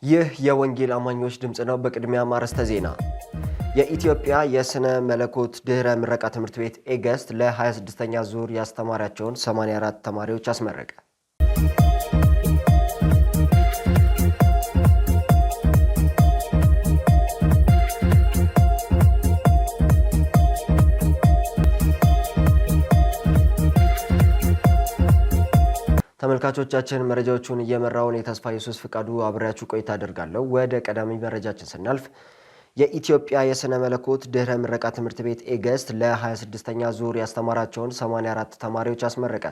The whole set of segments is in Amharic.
ይህ የወንጌል አማኞች ድምጽ ነው። በቅድሚያ ማርስተ ዜና። የኢትዮጵያ የስነ መለኮት ድህረ ምረቃ ትምህርት ቤት ኤገስት ለ26ኛ ዙር ያስተማራቸውን 84 ተማሪዎች አስመረቀ። ተመልካቾቻችን መረጃዎቹን እየመራውን የተስፋ ኢየሱስ ፍቃዱ አብሬያችሁ ቆይታ አደርጋለሁ። ወደ ቀዳሚ መረጃችን ስናልፍ የኢትዮጵያ የስነ መለኮት ድህረ ምረቃ ትምህርት ቤት ኤገስት ለ26ኛ ዙር ያስተማራቸውን 84 ተማሪዎች አስመረቀ።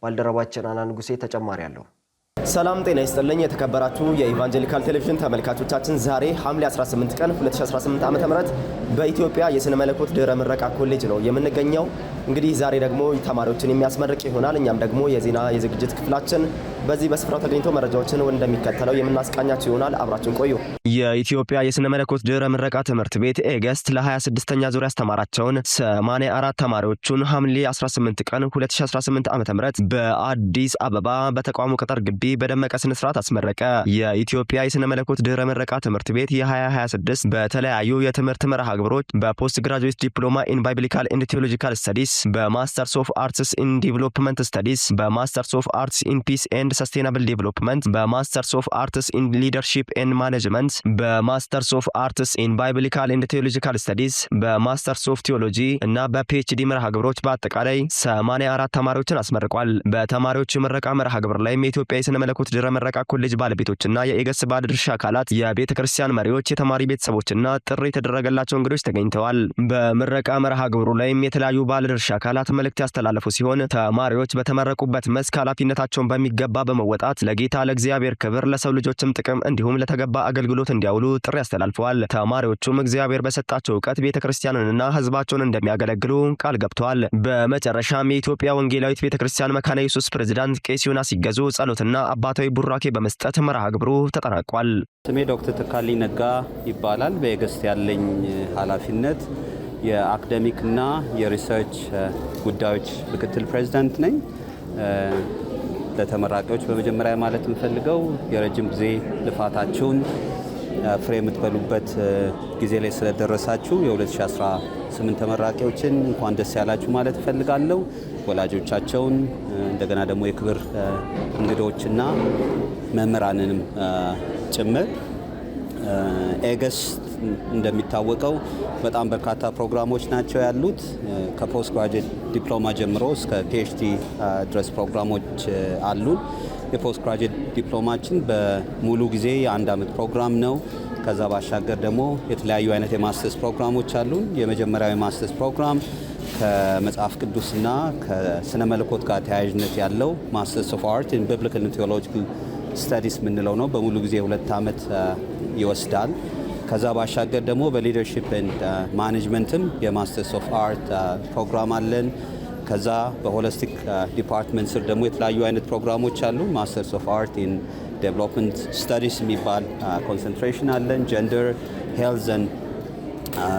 ባልደረባችን አናንጉሴ ተጨማሪ አለው። ሰላም ጤና ይስጥልኝ የተከበራችሁ የኢቫንጀሊካል ቴሌቪዥን ተመልካቾቻችን፣ ዛሬ ሐምሌ 18 ቀን 2018 ዓ.ም በኢትዮጵያ የስነ መለኮት ድህረ ምረቃ ኮሌጅ ነው የምንገኘው። እንግዲህ ዛሬ ደግሞ ተማሪዎችን የሚያስመርቅ ይሆናል። እኛም ደግሞ የዜና የዝግጅት ክፍላችን በዚህ በስፍራው ተገኝቶ መረጃዎችን እንደሚከተለው የምናስቃኛችሁ ይሆናል። አብራችን ቆዩ። የኢትዮጵያ የስነ መለኮት ድህረ ምረቃ ትምህርት ቤት ኤገስት ለ26ኛ ዙር ያስተማራቸውን 84 ተማሪዎቹን ሐምሌ 18 ቀን 2018 ዓ.ም በአዲስ አበባ በተቋሙ ቅጥር ግቢ በደመቀ ስነ ስርዓት አስመረቀ። የኢትዮጵያ የስነ መለኮት ድህረ ምረቃ ትምህርት ቤት የ2026 በተለያዩ የትምህርት መርሃ ግብሮች በፖስት ግራጁዌት ዲፕሎማ ኢን ባይብሊካል ኤንድ ቴዎሎጂካል ስተዲስ፣ በማስተርስ ኦፍ አርትስ ኢን ዲቨሎፕመንት ስተዲስ፣ በማስተርስ ኦፍ አርትስ ኢን ፒስ ኤንድ ሰስቴናብል ዲቨሎፕመንት፣ በማስተርስ ኦፍ አርትስ ኢን ሊደርሺፕ ኤንድ ማኔጅመንት፣ በማስተርስ ኦፍ አርትስ ኢን ባይብሊካል ኤንድ ቴዎሎጂካል ስተዲስ፣ በማስተርስ ኦፍ ቴዎሎጂ እና በፒኤችዲ መርሃ ግብሮች በአጠቃላይ 84 ተማሪዎችን አስመርቋል። በተማሪዎቹ ምረቃ መርሃ ግብር ላይ የኢትዮጵያ የስነ መለኮት ድህረ ምረቃ ኮሌጅ ባለቤቶችና የኤገስት ባለድርሻ አካላት፣ የቤተ ክርስቲያን መሪዎች፣ የተማሪ ቤተሰቦችና ጥሪ የተደረገላቸው እንግዶች ተገኝተዋል። በምረቃ መርሃ ግብሩ ላይም የተለያዩ ባለድርሻ አካላት መልእክት ያስተላለፉ ሲሆን ተማሪዎች በተመረቁበት መስክ ኃላፊነታቸውን በሚገባ በመወጣት ለጌታ ለእግዚአብሔር ክብር፣ ለሰው ልጆችም ጥቅም እንዲሁም ለተገባ አገልግሎት እንዲያውሉ ጥሪ አስተላልፈዋል። ተማሪዎቹም እግዚአብሔር በሰጣቸው ዕውቀት ቤተ ክርስቲያንንና ሕዝባቸውን እንደሚያገለግሉ ቃል ገብተዋል። በመጨረሻም የኢትዮጵያ ወንጌላዊት ቤተ ክርስቲያን መካነ ኢየሱስ ፕሬዝዳንት ቄስ ዮናስ ሲገዙ ጸሎትና አባታዊ ቡራኬ በመስጠት መርሃ ግብሩ ተጠናቋል። ስሜ ዶክተር ተካልኝ ነጋ ይባላል። በኤገስት ያለኝ ኃላፊነት የአካዳሚክና የሪሰርች ጉዳዮች ምክትል ፕሬዝዳንት ነኝ። ለተመራቂዎች በመጀመሪያ ማለት የምፈልገው የረጅም ጊዜ ልፋታችሁን ፍሬ የምትበሉበት ጊዜ ላይ ስለደረሳችሁ የ2018 ተመራቂዎችን እንኳን ደስ ያላችሁ ማለት እፈልጋለሁ። ወላጆቻቸውን እንደገና ደግሞ የክብር እንግዶችና መምህራንንም ጭምር። ኤገስት እንደሚታወቀው በጣም በርካታ ፕሮግራሞች ናቸው ያሉት። ከፖስት ግራጁዌት ዲፕሎማ ጀምሮ እስከ ፒኤችዲ ድረስ ፕሮግራሞች አሉን። የፖስት ግራጁዌት ዲፕሎማችን በሙሉ ጊዜ የ1 ዓመት ፕሮግራም ነው። ከዛ ባሻገር ደግሞ የተለያዩ አይነት የማስተርስ ፕሮግራሞች አሉን። የመጀመሪያው የማስተርስ ፕሮግራም ከመጽሐፍ ቅዱስና ከስነ መለኮት ጋር ተያያዥነት ያለው ማስተርስ ኦፍ አርት ኢን ቢብሊካል ኤንድ ቴዎሎጂካል ስተዲስ የምንለው ነው። በሙሉ ጊዜ 2 ዓመት ይወስዳል። ከዛ ባሻገር ደግሞ በሊደርሺፕ ኤንድ ማኔጅመንትም የማስተርስ ኦፍ አርት ፕሮግራም አለን። ከዛ በሆሊስቲክ ዲፓርትመንት ስር ደግሞ የተለያዩ አይነት ፕሮግራሞች አሉ። ማስተርስ ኦፍ አርት ኢን ዴቨሎፕመንት ስተዲስ የሚባል ኮንሰንትሬሽን አለን። ጀንደር ሄልዝ ኤንድ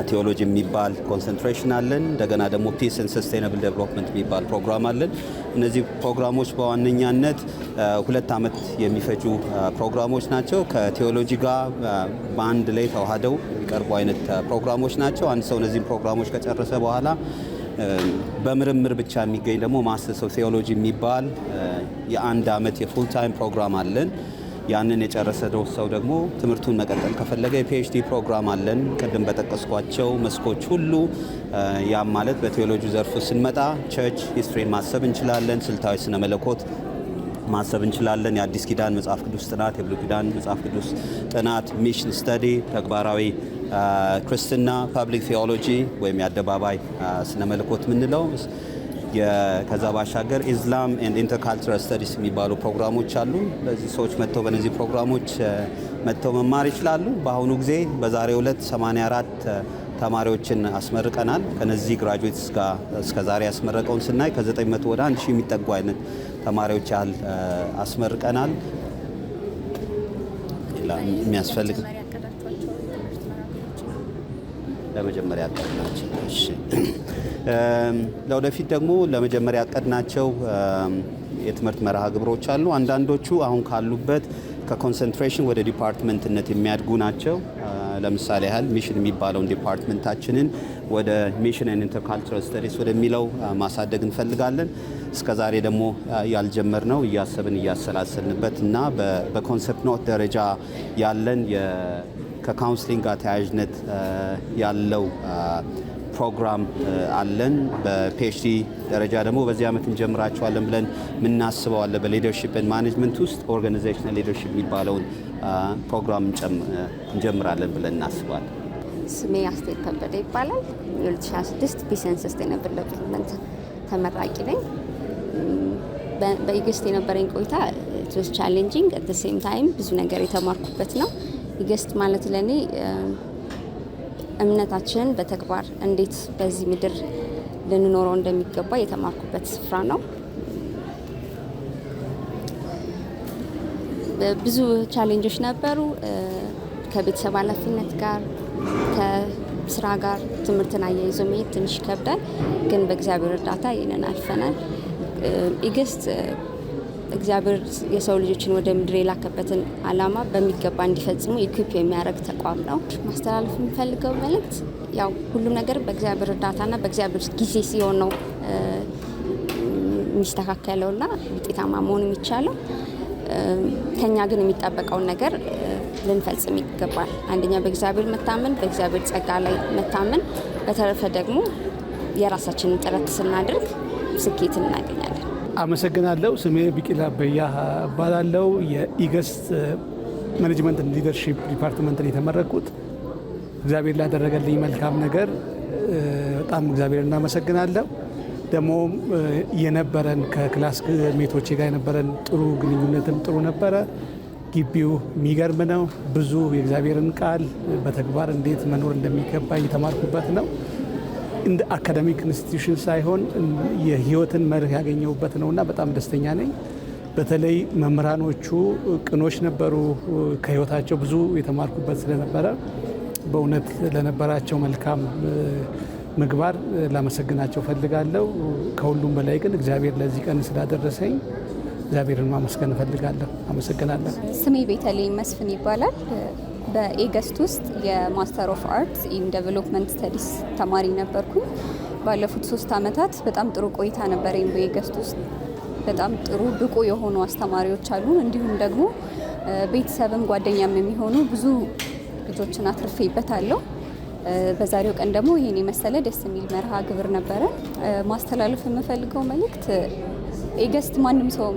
ቴዎሎጂ የሚባል ኮንሰንትሬሽን አለን። እንደገና ደግሞ ፒስ ኤንድ ሰስቴናብል ዴቨሎፕመንት የሚባል ፕሮግራም አለን። እነዚህ ፕሮግራሞች በዋነኛነት 2 ዓመት የሚፈጁ ፕሮግራሞች ናቸው። ከቴዎሎጂ ጋር በአንድ ላይ ተዋህደው የሚቀርቡ አይነት ፕሮግራሞች ናቸው። አንድ ሰው እነዚህን ፕሮግራሞች ከጨረሰ በኋላ በምርምር ብቻ የሚገኝ ደግሞ ማስተርስ ኦፍ ቴዎሎጂ የሚባል የ1 ዓመት የፉል ታይም ፕሮግራም አለን። ያንን የጨረሰ ሰው ደግሞ ትምህርቱን መቀጠል ከፈለገ የፒኤችዲ ፕሮግራም አለን። ቅድም በጠቀስኳቸው መስኮች ሁሉ ያም ማለት በቴዎሎጂ ዘርፉ ስንመጣ ቸርች ሂስትሪን ማሰብ እንችላለን። ስልታዊ ስነ መለኮት ማሰብ እንችላለን። የአዲስ ኪዳን መጽሐፍ ቅዱስ ጥናት፣ የብሉይ ኪዳን መጽሐፍ ቅዱስ ጥናት፣ ሚሽን ስተዲ፣ ተግባራዊ ክርስትና፣ ፐብሊክ ቴዎሎጂ ወይም የአደባባይ ስነ መለኮት የምንለው። ከዛ ባሻገር ኢስላም ኤንድ ኢንተርካልቸራል ስተዲስ የሚባሉ ፕሮግራሞች አሉ። ለዚህ ሰዎች መጥተው በእነዚህ ፕሮግራሞች መጥተው መማር ይችላሉ። በአሁኑ ጊዜ በዛሬው ዕለት 84 ተማሪዎችን አስመርቀናል። ከነዚህ ግራጁዌትስ ጋር እስከዛሬ ያስመረቀውን ስናይ ከ900 ወደ 1000 የሚጠጉ አይነት ተማሪዎች ያህል አስመርቀናል። ሌላ የሚያስፈልግ ለመጀመሪያ ያቀድናቸው ለወደፊት ደግሞ ለመጀመሪያ ያቀድናቸው የትምህርት መርሃ ግብሮች አሉ። አንዳንዶቹ አሁን ካሉበት ከኮንሰንትሬሽን ወደ ዲፓርትመንትነት የሚያድጉ ናቸው። ለምሳሌ ያህል ሚሽን የሚባለውን ዲፓርትመንታችንን ወደ ሚሽን ኤንድ ኢንተርካልቸራል ስተዲስ ወደሚለው ማሳደግ እንፈልጋለን። እስከዛሬ ደግሞ ያልጀመርነው እያሰብን እያሰላሰልንበት እና በኮንሰፕት ኖት ደረጃ ያለን ከካውንስሊንግ ጋር ተያያዥነት ያለው ፕሮግራም አለን። በፒኤችዲ ደረጃ ደግሞ በዚህ ዓመት እንጀምራቸዋለን ብለን የምናስበው አለ። በሊደርሺፕ ኤንድ ማኔጅመንት ውስጥ ኦርጋናይዜሽናል ሊደርሺፕ የሚባለውን ፕሮግራም እንጀምራለን ብለን እናስባለን። ስሜ አስቴር ከበደ ይባላል። የ2026 ፒስ ኤንድ ሰስቴናብል ዴቨሎፕመንት ተመራቂ ነኝ። በኢገስት የነበረኝ ቆይታ ኢት ዋዝ ቻሌንጂንግ አት ዘ ሴም ታይም ብዙ ነገር የተማርኩበት ነው። ኢገስት ማለት ለኔ እምነታችንን በተግባር እንዴት በዚህ ምድር ልንኖረው እንደሚገባ የተማርኩበት ስፍራ ነው። ብዙ ቻሌንጆች ነበሩ። ከቤተሰብ ኃላፊነት ጋር፣ ከስራ ጋር ትምህርትን አያይዞ መሄድ ትንሽ ይከብዳል፣ ግን በእግዚአብሔር እርዳታ ይህንን አልፈናል። ኢገስት እግዚአብሔር የሰው ልጆችን ወደ ምድር የላከበትን ዓላማ በሚገባ እንዲፈጽሙ ኢኩፕ የሚያደርግ ተቋም ነው። ማስተላለፍ የምፈልገው መልእክት ያው ሁሉም ነገር በእግዚአብሔር እርዳታና በእግዚአብሔር ጊዜ ሲሆን ነው የሚስተካከለውና ውጤታማ መሆን የሚቻለው። ከኛ ግን የሚጠበቀውን ነገር ልንፈጽም ይገባል። አንደኛ በእግዚአብሔር መታመን፣ በእግዚአብሔር ጸጋ ላይ መታመን፣ በተረፈ ደግሞ የራሳችንን ጥረት ስናደርግ ስኬትን እናገኛለን። አመሰግናለሁ። ስሜ ቢቂላ በያ እባላለሁ። የኢገስት ማኔጅመንት ሊደርሺፕ ዲፓርትመንትን የተመረቁት እግዚአብሔር ላደረገልኝ መልካም ነገር በጣም እግዚአብሔር እናመሰግናለሁ። ደግሞ የነበረን ከክላስ ሜቶቼ ጋር የነበረን ጥሩ ግንኙነትም ጥሩ ነበረ። ግቢው የሚገርም ነው። ብዙ የእግዚአብሔርን ቃል በተግባር እንዴት መኖር እንደሚገባ የተማርኩበት ነው። እንደ አካዳሚክ ኢንስቲትዩሽን ሳይሆን የህይወትን መርህ ያገኘሁበት ነውና በጣም ደስተኛ ነኝ። በተለይ መምህራኖቹ ቅኖች ነበሩ። ከህይወታቸው ብዙ የተማርኩበት ስለነበረ በእውነት ለነበራቸው መልካም ምግባር ላመሰግናቸው ፈልጋለሁ። ከሁሉም በላይ ግን እግዚአብሔር ለዚህ ቀን ስላደረሰኝ እግዚአብሔርን ማመስገን እፈልጋለሁ። አመሰግናለሁ። ስሜ ቤተልሔም መስፍን ይባላል። በኢገስት ውስጥ የማስተር ኦፍ አርትስ ኢን ዴቨሎፕመንት ስተዲስ ተማሪ ነበርኩኝ። ባለፉት 3 ዓመታት በጣም ጥሩ ቆይታ ነበረኝ በኢገስት ውስጥ። በጣም ጥሩ ብቁ የሆኑ አስተማሪዎች አሉ። እንዲሁም ደግሞ ቤተሰብም ጓደኛም የሚሆኑ ብዙ ልጆችን አትርፌበታለሁ። በዛሬው ቀን ደግሞ ይሄን የመሰለ ደስ የሚል መርሃ ግብር ነበረ። ማስተላለፍ የምፈልገው መልእክት ኢገስት ማንም ሰው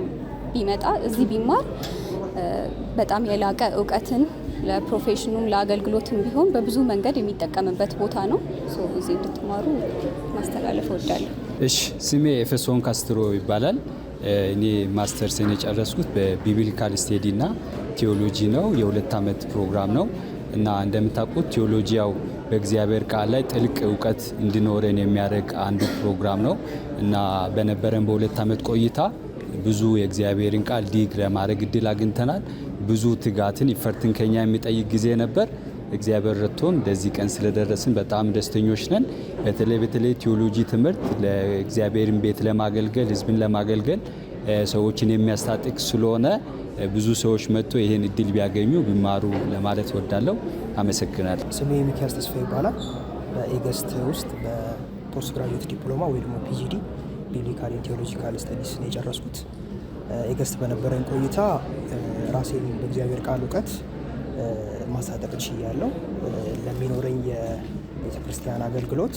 ቢመጣ እዚህ ቢማር በጣም የላቀ እውቀትን ለፕሮፌሽኑም ለአገልግሎትም ቢሆን በብዙ መንገድ የሚጠቀምበት ቦታ ነው። እዚህ እንድትማሩ ማስተላለፍ እወዳለሁ። እሺ፣ ስሜ ኤፌሶን ካስትሮ ይባላል። እኔ ማስተርሴን የጨረስኩት በቢብሊካል ስቴዲ እና ቴዎሎጂ ነው። የ2 ዓመት ፕሮግራም ነው እና እንደምታውቁት ቴዎሎጂ ያው በእግዚአብሔር ቃል ላይ ጥልቅ እውቀት እንዲኖረን የሚያደርግ አንዱ ፕሮግራም ነው እና በነበረን በ2 ዓመት ቆይታ ብዙ የእግዚአብሔርን ቃል ዲግ ለማድረግ እድል አግኝተናል። ብዙ ትጋትን ይፈርትን ከኛ የሚጠይቅ ጊዜ ነበር። እግዚአብሔር ረድቶን ለዚህ ቀን ስለደረስን በጣም ደስተኞች ነን። በተለይ ቴዎሎጂ ትምህርት ለእግዚአብሔርን ቤት ለማገልገል ህዝብን ለማገልገል ሰዎችን የሚያስታጥቅ ስለሆነ ብዙ ሰዎች መጥቶ ይሄን እድል ቢያገኙ ቢማሩ ለማለት ወዳለሁ። አመሰግናለሁ። ስሜ ሚኪያስ ተስፋ ይባላል። በኢገስት ውስጥ በፖስት ግራጁዌት ዲፕሎማ ወይ ደግሞ ፒጂዲ ቢብሊካል ቴዎሎጂካል ስተዲስ ነው የጨረስኩት። ኢገስት በነበረኝ ቆይታ ራሴን በእግዚአብሔር ቃል እውቀት ማሳደግ ችያለሁ። ለሚኖረኝ የቤተ ክርስቲያን አገልግሎት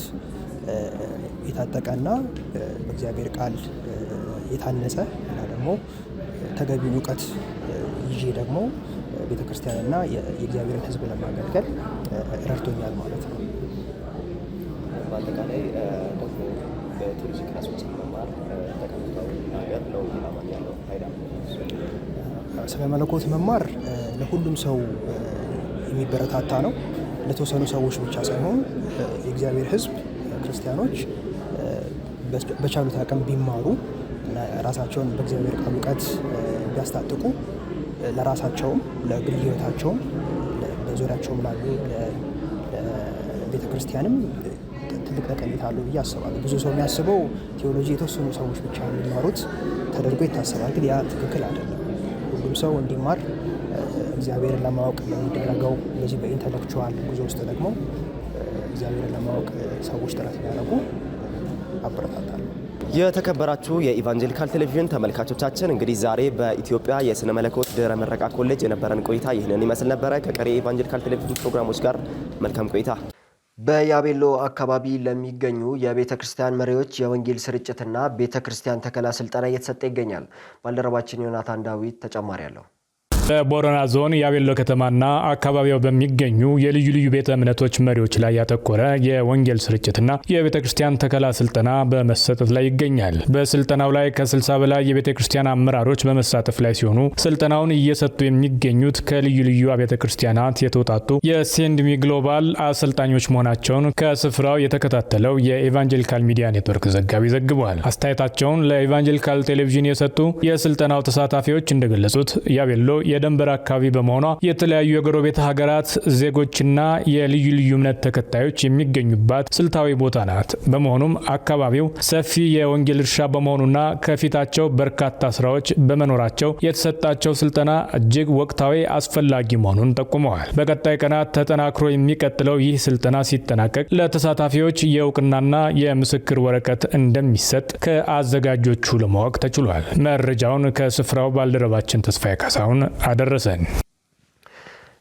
የታጠቀና በእግዚአብሔር ቃል የታነጸ እና ደግሞ ተገቢውን እውቀት ይዤ ደግሞ ቤተ ክርስቲያንና የእግዚአብሔርን ሕዝብ ለማገልገል ረድቶኛል ማለት ነው። በአጠቃላይ ደግሞ በቴዎሎጂ ክላስ ውስጥ መማር ጠቀሜታው ነገር ነው ያለው ፋይዳ ስለ መለኮት መማር ለሁሉም ሰው የሚበረታታ ነው። ለተወሰኑ ሰዎች ብቻ ሳይሆን የእግዚአብሔር ሕዝብ ክርስቲያኖች በቻሉት አቅም ቢማሩ እና ራሳቸውን በእግዚአብሔር ቃል እውቀት ቢያስታጥቁ ለራሳቸውም ለግል ሕይወታቸውም በዙሪያቸውም ላሉ ለቤተ ክርስቲያንም ትልቅ ጠቀሜታ አለው ብዬ አስባለሁ። ብዙ ሰው የሚያስበው ቴዎሎጂ የተወሰኑ ሰዎች ብቻ የሚማሩት ተደርጎ ይታሰባል። ግን ያ ትክክል አይደለም። ሁሉም ሁሉም ሰው እንዲማር እግዚአብሔርን ለማወቅ የሚደረገው በዚህ በኢንተሌክቹዋል ጉዞ ውስጥ ደግሞ እግዚአብሔርን ለማወቅ ሰዎች ጥረት ያደርጉ አበረታታለሁ። የተከበራችሁ የኢቫንጀሊካል ቴሌቪዥን ተመልካቾቻችን እንግዲህ ዛሬ በኢትዮጵያ የስነ መለኮት ድህረ ምረቃ ኮሌጅ የነበረን ቆይታ ይህንን ይመስል ነበረ። ከቀሪ የኢቫንጀሊካል ቴሌቪዥን ፕሮግራሞች ጋር መልካም ቆይታ። በያቤሎ አካባቢ ለሚገኙ የቤተ ክርስቲያን መሪዎች የወንጌል ስርጭትና ቤተ ክርስቲያን ተከላ ስልጠና እየተሰጠ ይገኛል። ባልደረባችን ዮናታን ዳዊት ተጨማሪ አለው። በቦረና ዞን ያቤሎ ከተማና አካባቢው በሚገኙ የልዩ ልዩ ቤተ እምነቶች መሪዎች ላይ ያተኮረ የወንጌል ስርጭትና የቤተ ክርስቲያን ተከላ ስልጠና በመሰጠት ላይ ይገኛል። በስልጠናው ላይ ከ60 በላይ የቤተ ክርስቲያን አመራሮች በመሳተፍ ላይ ሲሆኑ ስልጠናውን እየሰጡ የሚገኙት ከልዩ ልዩ ቤተ ክርስቲያናት የተውጣጡ የሴንድሚ ግሎባል አሰልጣኞች መሆናቸውን ከስፍራው የተከታተለው የኢቫንጀሊካል ሚዲያ ኔትወርክ ዘጋቢ ዘግቧል። አስተያየታቸውን ለኢቫንጀሊካል ቴሌቪዥን የሰጡ የስልጠናው ተሳታፊዎች እንደገለጹት ያቤሎ የደንበር አካባቢ በመሆኗ የተለያዩ የጎረቤት ሀገራት ዜጎችና የልዩ ልዩ እምነት ተከታዮች የሚገኙባት ስልታዊ ቦታ ናት። በመሆኑም አካባቢው ሰፊ የወንጌል እርሻ በመሆኑና ከፊታቸው በርካታ ስራዎች በመኖራቸው የተሰጣቸው ስልጠና እጅግ ወቅታዊ አስፈላጊ መሆኑን ጠቁመዋል። በቀጣይ ቀናት ተጠናክሮ የሚቀጥለው ይህ ስልጠና ሲጠናቀቅ ለተሳታፊዎች የእውቅናና የምስክር ወረቀት እንደሚሰጥ ከአዘጋጆቹ ለማወቅ ተችሏል። መረጃውን ከስፍራው ባልደረባችን ተስፋዬ ካሳሁን አደረሰን።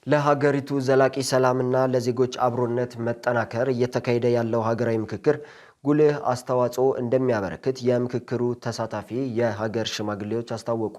ለሀገሪቱ ዘላቂ ሰላምና ለዜጎች አብሮነት መጠናከር እየተካሄደ ያለው ሀገራዊ ምክክር ጉልህ አስተዋጽኦ እንደሚያበረክት የምክክሩ ተሳታፊ የሀገር ሽማግሌዎች አስታወቁ።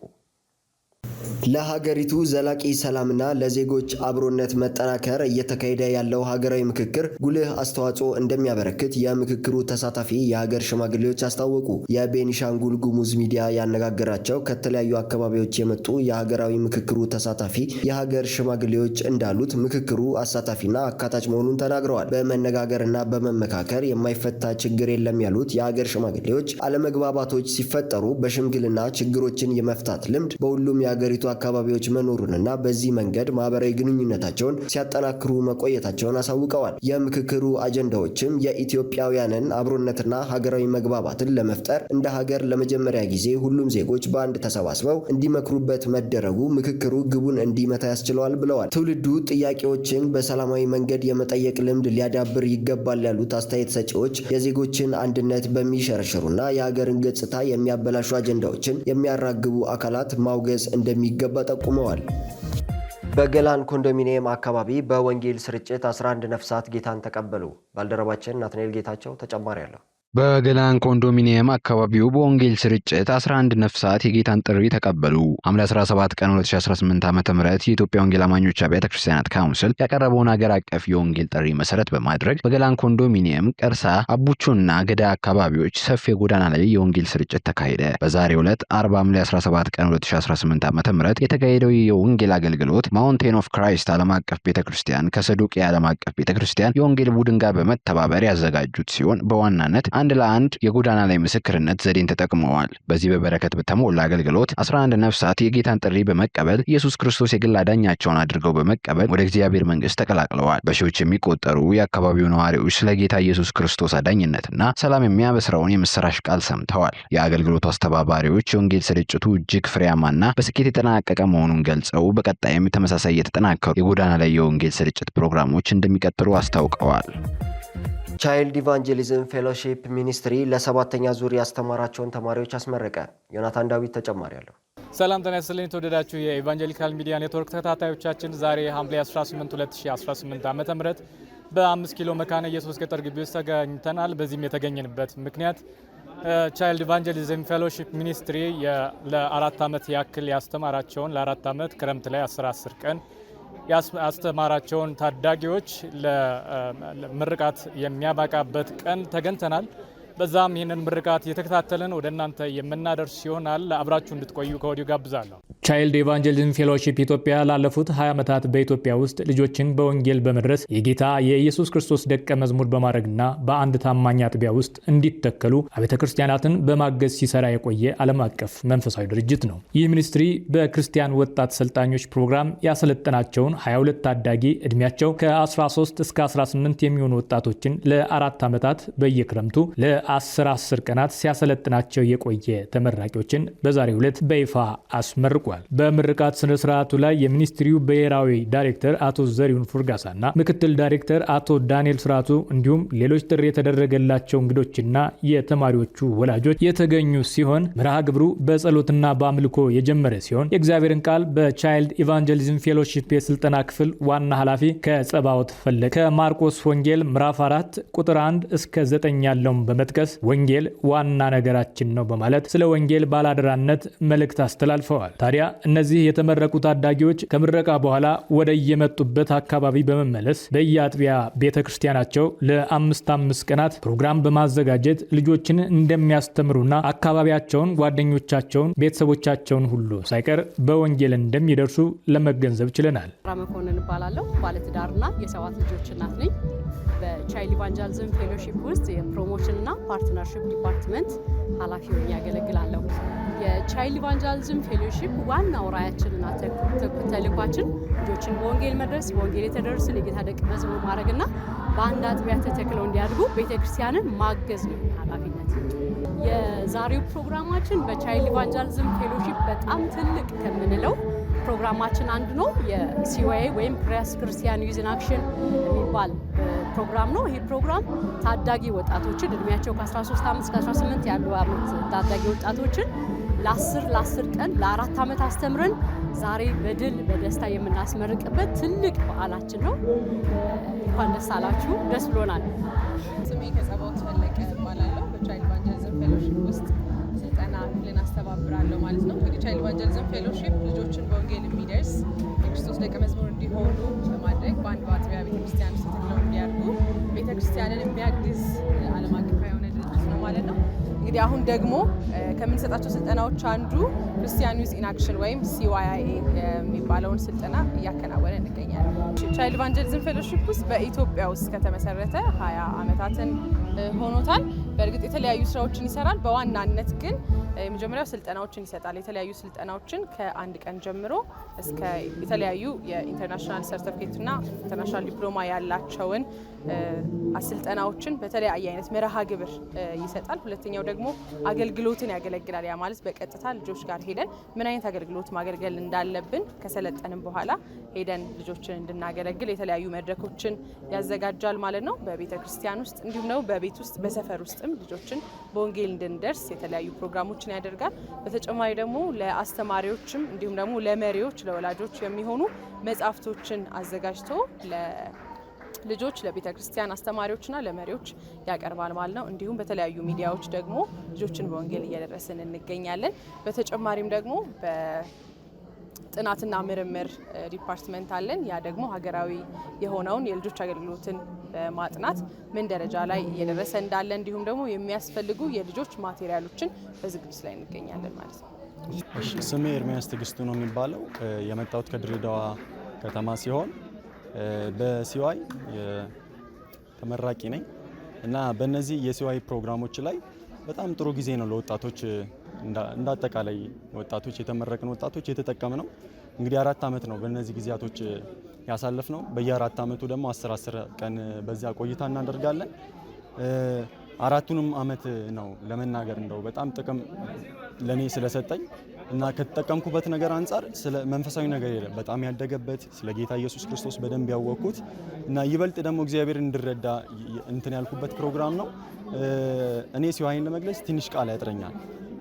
ለሀገሪቱ ዘላቂ ሰላምና ለዜጎች አብሮነት መጠናከር እየተካሄደ ያለው ሀገራዊ ምክክር ጉልህ አስተዋጽኦ እንደሚያበረክት የምክክሩ ተሳታፊ የሀገር ሽማግሌዎች አስታወቁ። የቤኒሻንጉል ጉሙዝ ሚዲያ ያነጋገራቸው ከተለያዩ አካባቢዎች የመጡ የሀገራዊ ምክክሩ ተሳታፊ የሀገር ሽማግሌዎች እንዳሉት ምክክሩ አሳታፊና አካታች መሆኑን ተናግረዋል። በመነጋገርና በመመካከር የማይፈታ ችግር የለም ያሉት የሀገር ሽማግሌዎች አለመግባባቶች ሲፈጠሩ በሽምግልና ችግሮችን የመፍታት ልምድ በሁሉም የሀገሪቱ አካባቢዎች መኖሩንና በዚህ መንገድ ማህበራዊ ግንኙነታቸውን ሲያጠናክሩ መቆየታቸውን አሳውቀዋል። የምክክሩ አጀንዳዎችም የኢትዮጵያውያንን አብሮነትና ሀገራዊ መግባባትን ለመፍጠር እንደ ሀገር ለመጀመሪያ ጊዜ ሁሉም ዜጎች በአንድ ተሰባስበው እንዲመክሩበት መደረጉ ምክክሩ ግቡን እንዲመታ ያስችለዋል ብለዋል። ትውልዱ ጥያቄዎችን በሰላማዊ መንገድ የመጠየቅ ልምድ ሊያዳብር ይገባል ያሉት አስተያየት ሰጪዎች የዜጎችን አንድነት በሚሸረሽሩና የሀገርን ገጽታ የሚያበላሹ አጀንዳዎችን የሚያራግቡ አካላት ማውገዝ እንደሚገባ ጠቁመዋል። በገላን ኮንዶሚኒየም አካባቢ በወንጌል ስርጭት 11 ነፍሳት ጌታን ተቀበሉ። ባልደረባችን ናትናኤል ጌታቸው ተጨማሪ አለው። በገላን ኮንዶሚኒየም አካባቢው በወንጌል ስርጭት 11 ነፍሳት የጌታን ጥሪ ተቀበሉ። ሐምሌ 17 ቀን 2018 ዓ.ም የኢትዮጵያ ወንጌል አማኞች አብያተ ክርስቲያናት ካውንስል ያቀረበውን ሀገር አቀፍ የወንጌል ጥሪ መሰረት በማድረግ በገላን ኮንዶሚኒየም፣ ቀርሳ፣ አቡቾና ገዳ አካባቢዎች ሰፊ የጎዳና ላይ የወንጌል ስርጭት ተካሄደ። በዛሬው ዕለት አርብ ሐምሌ 17 ቀን 2018 ዓ.ም የተካሄደው የወንጌል አገልግሎት ማውንቴን ኦፍ ክራይስት ዓለም አቀፍ ቤተክርስቲያን ከሰዱቂ ዓለም አቀፍ ቤተክርስቲያን የወንጌል ቡድን ጋር በመተባበር ያዘጋጁት ሲሆን በዋናነት አንድ ለአንድ የጎዳና ላይ ምስክርነት ዘዴን ተጠቅመዋል። በዚህ በበረከት በተሞላ አገልግሎት 11 ነፍሳት የጌታን ጥሪ በመቀበል ኢየሱስ ክርስቶስ የግል አዳኛቸውን አድርገው በመቀበል ወደ እግዚአብሔር መንግስት ተቀላቅለዋል። በሺዎች የሚቆጠሩ የአካባቢው ነዋሪዎች ስለ ጌታ ኢየሱስ ክርስቶስ አዳኝነትና ሰላም የሚያበስረውን የምስራች ቃል ሰምተዋል። የአገልግሎቱ አስተባባሪዎች የወንጌል ስርጭቱ እጅግ ፍሬያማና በስኬት የተጠናቀቀ መሆኑን ገልጸው በቀጣይም ተመሳሳይ የተጠናከሩ የጎዳና ላይ የወንጌል ስርጭት ፕሮግራሞች እንደሚቀጥሉ አስታውቀዋል። ቻይልድ ኢቫንጀሊዝም ፌሎሺፕ ሚኒስትሪ ለ7ኛ ዙር ያስተማራቸውን ተማሪዎች አስመረቀ። ዮናታን ዳዊት ተጨማሪ አለው። ሰላም ጤና ይስጥልኝ ተወደዳችሁ የኢቫንጀሊካል ሚዲያ ኔትወርክ ተከታታዮቻችን ዛሬ ሐምሌ 18 2018 ዓ.ም በ5 ኪሎ መካነ ኢየሱስ ገጠር ግቢ ውስጥ ተገኝተናል። በዚህም የተገኘንበት ምክንያት ቻይልድ ኢቫንጀሊዝም ፌሎሺፕ ሚኒስትሪ ለ4 ዓመት ያክል ያስተማራቸውን ለ4 ዓመት ክረምት ላይ 10 ቀን ያስተማራቸውን ታዳጊዎች ለምርቃት የሚያበቃበት ቀን ተገኝተናል። በዛም ይህንን ምርቃት የተከታተልን ወደ እናንተ የምናደርስ ይሆናል። አብራችሁ እንድትቆዩ ከወዲሁ ጋብዛለሁ። ቻይልድ ኢቫንጀሊዝም ፌሎሺፕ ኢትዮጵያ ላለፉት 20 ዓመታት በኢትዮጵያ ውስጥ ልጆችን በወንጌል በመድረስ የጌታ የኢየሱስ ክርስቶስ ደቀ መዝሙር በማድረግና በአንድ ታማኝ አጥቢያ ውስጥ እንዲተከሉ አብያተ ክርስቲያናትን በማገዝ ሲሰራ የቆየ ዓለም አቀፍ መንፈሳዊ ድርጅት ነው። ይህ ሚኒስትሪ በክርስቲያን ወጣት ሰልጣኞች ፕሮግራም ያሰለጠናቸውን 22 ታዳጊ ዕድሜያቸው ከ13 እስከ 18 የሚሆኑ ወጣቶችን ለ4 ዓመታት በየክረምቱ ለ10 ቀናት ሲያሰለጥናቸው የቆየ ተመራቂዎችን በዛሬው ዕለት በይፋ አስመርቋል። ተደርጓል። በምርቃት ስነ ስርዓቱ ላይ የሚኒስትሪው ብሔራዊ ዳይሬክተር አቶ ዘሪሁን ፉርጋሳና ምክትል ዳይሬክተር አቶ ዳንኤል ስርዓቱ እንዲሁም ሌሎች ጥሪ የተደረገላቸው እንግዶችና የተማሪዎቹ ወላጆች የተገኙ ሲሆን መርሃ ግብሩ በጸሎትና በአምልኮ የጀመረ ሲሆን የእግዚአብሔርን ቃል በቻይልድ ኢቫንጀሊዝም ፌሎሺፕ የስልጠና ክፍል ዋና ኃላፊ ከጸባዖት ፈለቀ ከማርቆስ ወንጌል ምዕራፍ 4 ቁጥር 1 እስከ 9 ያለውን በመጥቀስ ወንጌል ዋና ነገራችን ነው በማለት ስለ ወንጌል ባላደራነት መልእክት አስተላልፈዋል። ታዲያ እነዚህ የተመረቁ ታዳጊዎች ከምረቃ በኋላ ወደ የመጡበት አካባቢ በመመለስ በየአጥቢያ ቤተክርስቲያናቸው ለ5 ቀናት ፕሮግራም በማዘጋጀት ልጆችን እንደሚያስተምሩና አካባቢያቸውን፣ ጓደኞቻቸውን፣ ቤተሰቦቻቸውን ሁሉ ሳይቀር በወንጌል እንደሚደርሱ ለመገንዘብ ችለናል። መኮንን እባላለሁ። ባለትዳርና የ7 ልጆች እናት ነኝ። በቻይልድ ኢቫንጀሊዝም ፌሎሺፕ ውስጥ የፕሮሞሽንና ፓርትነርሺፕ ዲፓርትመንት ኃላፊ ሆኜ ያገለግላለሁ። የቻይልድ ኢቫንጀሊዝም ፌሎሺፕ ዋናው ራዕያችንና ተልዕኳችን ልጆችን በወንጌል መድረስ፣ በወንጌል የተደረሱትን የጌታ ደቀ መዝሙር ማድረግና በአንድ አጥቢያ ተተክለው እንዲያድጉ ቤተክርስቲያንን ማገዝ ነው ኃላፊነት። የዛሬው ፕሮግራማችን በቻይልድ ኢቫንጀሊዝም ፌሎሺፕ በጣም ትልቅ ከምንለው ፕሮግራማችን አንዱ ነው። የሲዋይ ወይም ክርስቲያን ዩዝ ኢን አክሽን የሚባል ፕሮግራም ነው። ይህ ፕሮግራም ታዳጊ ወጣቶችን እድሜያቸው ከ13 ዓመት እስከ 18 ያሉ ታዳጊ ወጣቶችን ለ10 ቀን ለ4 ዓመት አስተምረን ዛሬ በድል በደስታ የምናስመርቅበት ትልቅ በዓላችን ነው። እንኳን ደስ አላችሁ። ደስ ብሎናል። ስሜ ከጸባዖት ፈለቀ እባላለሁ። በቻይልድ ኢቫንጀሊዝም ፌሎሺፕ ውስጥ ስልጠና ክፍልን አስተባብራለሁ ማለት ነው። እንግዲህ ቻይልድ ኢቫንጀሊዝም ፌሎሺፕ ልጆችን በወንጌል የሚደርስ የክርስቶስ ደቀ መዝሙር እንዲሆኑ በማድረግ በአንድ አጥቢያ ቤተክርስቲያን ውስጥ ተተክለው እንዲያድጉ ቤተክርስቲያንን የሚያግዝ ዓለም አቀፋዊ የሆነ ድርጅት ነው ማለት ነው። እንግዲህ አሁን ደግሞ ከምንሰጣቸው ስልጠናዎች አንዱ ክርስቲያን ዩዝ ኢን አክሽን ወይም CYIA የሚባለውን ስልጠና እያከናወነ እንገኛለን። ቻይልድ ኢቫንጀሊዝም ፌሎሺፕ ውስጥ በኢትዮጵያ ውስጥ ከተመሰረተ 20 ዓመታትን ሆኖታል። በእርግጥ የተለያዩ ስራዎችን ይሰራል። በዋናነት ግን የመጀመሪያው ስልጠናዎችን ይሰጣል። የተለያዩ ስልጠናዎችን ከ1 ቀን ጀምሮ እስከ የተለያዩ የኢንተርናሽናል ሰርቲፊኬትና ኢንተርናሽናል ዲፕሎማ ያላቸውን ስልጠናዎችን በተለያየ አይነት መርሃ ግብር ይሰጣል። ሁለተኛው ደግሞ አገልግሎትን ያገለግላል። ያ ማለት በቀጥታ ልጆች ጋር ሄደን ምን አይነት አገልግሎት ማገልገል እንዳለብን ከሰለጠንም በኋላ ሄደን ልጆችን እንድናገለግል የተለያዩ መድረኮችን ያዘጋጃል ማለት ነው። በቤተ ክርስቲያን ውስጥ እንዲሁም ደግሞ በቤት ውስጥ በሰፈር ውስጥም ልጆችን በወንጌል እንድንደርስ የተለያዩ ፕሮግራሞችን ያደርጋል። በተጨማሪ ደግሞ ለአስተማሪዎችም እንዲሁም ደግሞ ለመሪዎች፣ ለወላጆች የሚሆኑ መጽሐፍቶችን አዘጋጅቶ ልጆች ለቤተ ክርስቲያን አስተማሪዎችና ለመሪዎች ያቀርባል ማለት ነው። እንዲሁም በተለያዩ ሚዲያዎች ደግሞ ልጆችን በወንጌል እየደረስን እንገኛለን። በተጨማሪም ደግሞ በጥናትና ምርምር ዲፓርትመንት አለን። ያ ደግሞ ሀገራዊ የሆነውን የልጆች አገልግሎትን በማጥናት ምን ደረጃ ላይ እየደረሰ እንዳለ እንዲሁም ደግሞ የሚያስፈልጉ የልጆች ማቴሪያሎችን በዝግጅት ላይ እንገኛለን ማለት ነው። ስሜ ኤርሚያስ ትግስቱ ነው የሚባለው። የመጣሁት ከድሬዳዋ ከተማ ሲሆን በሲዋይ ተመራቂ ነኝ እና በእነዚህ የሲዋይ ፕሮግራሞች ላይ በጣም ጥሩ ጊዜ ነው ለወጣቶች እንዳጠቃላይ ወጣቶች የተመረቅን ወጣቶች የተጠቀም ነው። እንግዲህ 4 ዓመት ነው በእነዚህ ጊዜያቶች ያሳለፍ ነው። በየ4 ዓመቱ ደግሞ 10 ቀን በዚያ ቆይታ እናደርጋለን። 4ቱንም ዓመት ነው ለመናገር እንደው በጣም ጥቅም ለኔ ስለሰጠኝ እና ከተጠቀምኩበት ነገር አንጻር ስለ መንፈሳዊ ነገር በጣም ያደገበት ስለ ጌታ ኢየሱስ ክርስቶስ በደንብ ያወቅኩት እና ይበልጥ ደግሞ እግዚአብሔር እንድረዳ እንትን ያልኩበት ፕሮግራም ነው። እኔ ሲዋይን ለመግለጽ ትንሽ ቃል ያጥረኛል።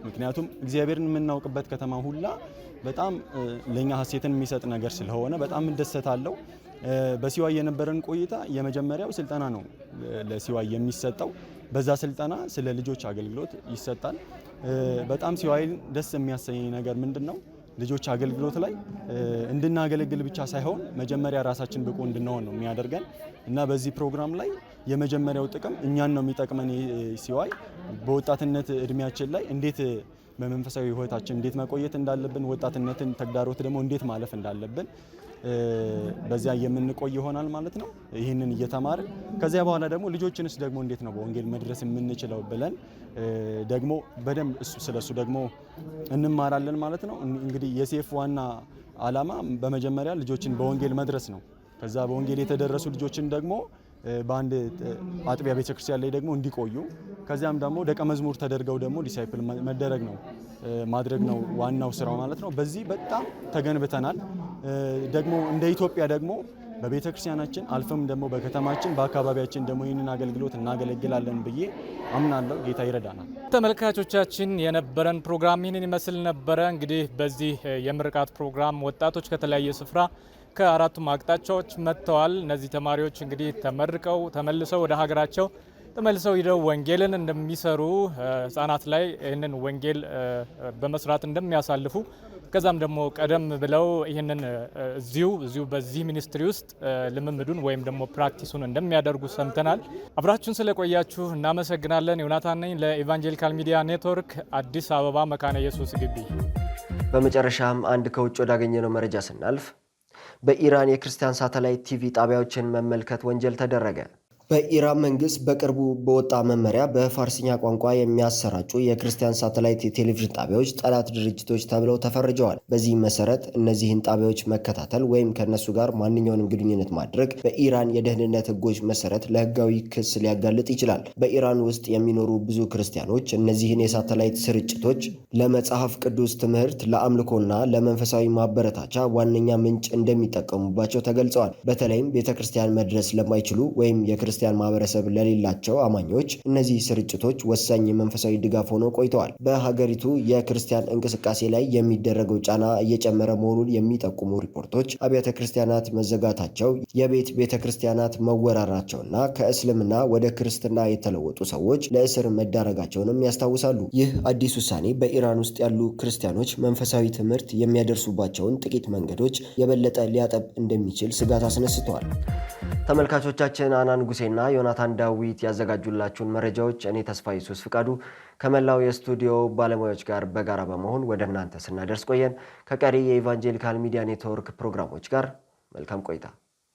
ምክንያቱም እግዚአብሔርን የምናውቅበት ከተማ ሁላ በጣም ለኛ ሐሴትን የሚሰጥ ነገር ስለሆነ በጣም እደሰታለሁ። በሲዋይ የነበረን ቆይታ የመጀመሪያው ስልጠና ነው ለሲዋይ የሚሰጠው። በዛ ስልጠና ስለ ልጆች አገልግሎት ይሰጣል። በጣም ሲዋይን ደስ የሚያሰኘኝ ነገር ምንድነው? ልጆች አገልግሎት ላይ እንድናገለግል ብቻ ሳይሆን መጀመሪያ ራሳችን ብቁ እንድንሆን ነው የሚያደርገን እና በዚህ ፕሮግራም ላይ የመጀመሪያው ጥቅም እኛን ነው የሚጠቅመን። ሲዋይ በወጣትነት እድሜያችን ላይ እንዴት በመንፈሳዊ ሕይወታችን እንዴት መቆየት እንዳለብን፣ ወጣትነትን ተግዳሮት ደግሞ እንዴት ማለፍ እንዳለብን በዚያ የምንቆይ ይሆናል ማለት ነው። ይህንን እየተማርን ከዚያ በኋላ ደግሞ ልጆችንስ ደግሞ እንዴት ነው በወንጌል መድረስ የምንችለው ብለን ደግሞ በደንብ ስለሱ ደግሞ እንማራለን ማለት ነው። እንግዲህ የሴፍ ዋና ዓላማ በመጀመሪያ ልጆችን በወንጌል መድረስ ነው። ከዛ በወንጌል የተደረሱ ልጆችን ደግሞ በአንድ አጥቢያ ቤተክርስቲያን ላይ ደግሞ እንዲቆዩ ከዚያም ደግሞ ደቀ መዝሙር ተደርገው ደግሞ ዲሳይፕል መደረግ ነው ማድረግ ነው ዋናው ስራው ማለት ነው። በዚህ በጣም ተገንብተናል። ደግሞ እንደ ኢትዮጵያ ደግሞ በቤተክርስቲያናችን አልፈም ደግሞ በከተማችን በአካባቢያችን ደግሞ ይህንን አገልግሎት እናገለግላለን ብዬ አምናለሁ። ጌታ ይረዳናል። ተመልካቾቻችን የነበረን ፕሮግራም ይህንን ይመስል ነበረ። እንግዲህ በዚህ የምርቃት ፕሮግራም ወጣቶች ከተለያየ ስፍራ ከአራቱም አቅጣጫዎች መጥተዋል። እነዚህ ተማሪዎች እንግዲህ ተመርቀው ተመልሰው ወደ ሀገራቸው ተመልሰው ሂደው ወንጌልን እንደሚሰሩ ህጻናት ላይ ይህንን ወንጌል በመስራት እንደሚያሳልፉ ከዛም ደግሞ ቀደም ብለው ይህንን እዚሁ በዚህ ሚኒስትሪ ውስጥ ልምምዱን ወይም ደግሞ ፕራክቲሱን እንደሚያደርጉ ሰምተናል። አብራችሁን ስለቆያችሁ እናመሰግናለን። ዮናታን ነኝ ለኢቫንጀሊካል ሚዲያ ኔትወርክ አዲስ አበባ መካነ ኢየሱስ ግቢ። በመጨረሻም አንድ ከውጭ ወዳገኘነው መረጃ ስናልፍ በኢራን የክርስቲያን ሳተላይት ቲቪ ጣቢያዎችን መመልከት ወንጀል ተደረገ። በኢራን መንግስት በቅርቡ በወጣ መመሪያ በፋርሲኛ ቋንቋ የሚያሰራጩ የክርስቲያን ሳተላይት የቴሌቪዥን ጣቢያዎች ጠላት ድርጅቶች ተብለው ተፈርጀዋል። በዚህ መሰረት እነዚህን ጣቢያዎች መከታተል ወይም ከነሱ ጋር ማንኛውንም ግንኙነት ማድረግ በኢራን የደህንነት ህጎች መሰረት ለህጋዊ ክስ ሊያጋልጥ ይችላል። በኢራን ውስጥ የሚኖሩ ብዙ ክርስቲያኖች እነዚህን የሳተላይት ስርጭቶች ለመጽሐፍ ቅዱስ ትምህርት፣ ለአምልኮና ለመንፈሳዊ ማበረታቻ ዋነኛ ምንጭ እንደሚጠቀሙባቸው ተገልጸዋል። በተለይም ቤተክርስቲያን መድረስ ለማይችሉ ወይም የክርስቲያን ማህበረሰብ ለሌላቸው አማኞች እነዚህ ስርጭቶች ወሳኝ የመንፈሳዊ ድጋፍ ሆነው ቆይተዋል። በሀገሪቱ የክርስቲያን እንቅስቃሴ ላይ የሚደረገው ጫና እየጨመረ መሆኑን የሚጠቁሙ ሪፖርቶች አብያተ ክርስቲያናት መዘጋታቸው፣ የቤተ ክርስቲያናት መወራራቸውና ከእስልምና ወደ ክርስትና የተለወጡ ሰዎች ለእስር መዳረጋቸውንም ያስታውሳሉ። ይህ አዲስ ውሳኔ በኢራን ውስጥ ያሉ ክርስቲያኖች መንፈሳዊ ትምህርት የሚያደርሱባቸውን ጥቂት መንገዶች የበለጠ ሊያጠብ እንደሚችል ስጋት አስነስተዋል። ተመልካቾቻችን አናን ጉሴና ዮናታን ዳዊት ያዘጋጁላችሁን መረጃዎች እኔ ተስፋ ኢየሱስ ፍቃዱ ከመላው የስቱዲዮ ባለሙያዎች ጋር በጋራ በመሆን ወደ እናንተ ስናደርስ ቆየን። ከቀሪ የኢቫንጀሊካል ሚዲያ ኔትወርክ ፕሮግራሞች ጋር መልካም ቆይታ